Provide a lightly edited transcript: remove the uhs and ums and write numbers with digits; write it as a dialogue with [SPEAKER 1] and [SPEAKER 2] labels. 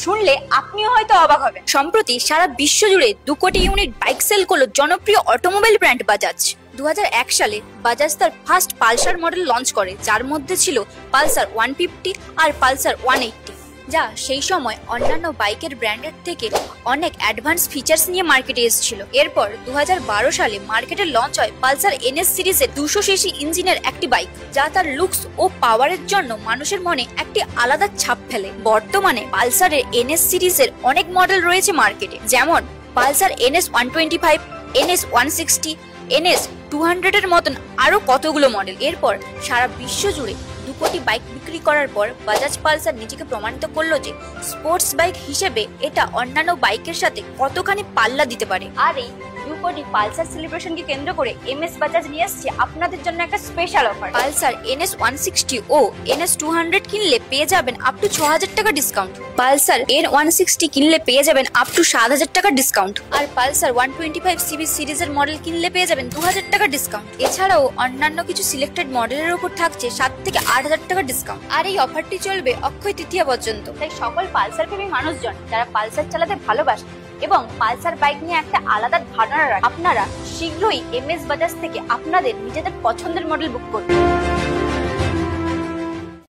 [SPEAKER 1] শুনলে আপনিও হয়তো অবাক হবেন। সম্প্রতি সারা বিশ্ব জুড়ে 2 কোটি ইউনিট বাইক সেল করলো জনপ্রিয় অটোমোবাইল ব্র্যান্ড বাজাজ। 2001 সালে বাজাজ তার ফার্স্ট পালসার মডেল লঞ্চ করে, যার মধ্যে ছিল পালসার 150 আর পালসার 180, যা সেই সময় অন্যান্য বাইকের ব্র্যান্ডের থেকে অনেক অ্যাডভান্স ফিচার্স নিয়ে মার্কেটে এসেছিল। এরপর 2012 সালে মার্কেটে লঞ্চ হয় পালসার NS সিরিজের 200 সিসি ইঞ্জিনের একটি বাইক, যা তার লুকস ও পাওয়ারের জন্য মানুষের মনে একটি আলাদা ছাপ ফেলে। বর্তমানে পালসারের NS সিরিজের অনেক মডেল রয়েছে মার্কেটে, যেমন পালসার NS 125, NS 160, NS 200 এর মতন আরো কতগুলো মডেল। এরপর সারা বিশ্ব জুড়ে 2 কোটি বাইক বিক্রি করার পর বাজাজ পালসার নিজেকে প্রমাণিত করলো যে স্পোর্টস বাইক হিসেবে এটা অন্যান্য বাইকের সাথে কতখানি পাল্লা দিতে পারে। আর এই 2 কোটি পালসার সেলিব্রেশনকে কেন্দ্র করে MS বাজাজ নিয়ে আসছে আপনাদের জন্য একটা স্পেশাল অফার। পালসার NS 160 ও NS 200 কিনলে পেয়ে যাবেন আপ টু 6000 টাকা ডিসকাউন্ট। পালসার N 160 কিনলে পেয়ে যাবেন আপ টু 7000 টাকা ডিসকাউন্ট। আর পালসার 125 CB সিরিজের মডেল কিনলে পেয়ে যাবেন 2000 টাকা ডিসকাউন্ট। এছাড়াও অন্যান্য কিছু সিলেক্টেড মডেলের উপর থাকছে 7 থেকে 8000 টাকা ডিসকাউন্ট। আর এই অফারটি চলবে অক্ষয় তৃতীয়া পর্যন্ত। তাই সকল পালসার প্রেমী মানুষজন যারা পালসার চালাতে ভালোবাসেন এবং পালসার বাইক নিয়ে একটা আলাদা ধারণা রাখেন, আপনারা শীঘ্রই MS বাজাজ থেকে আপনাদের নিজেদের পছন্দের মডেল বুক করুন।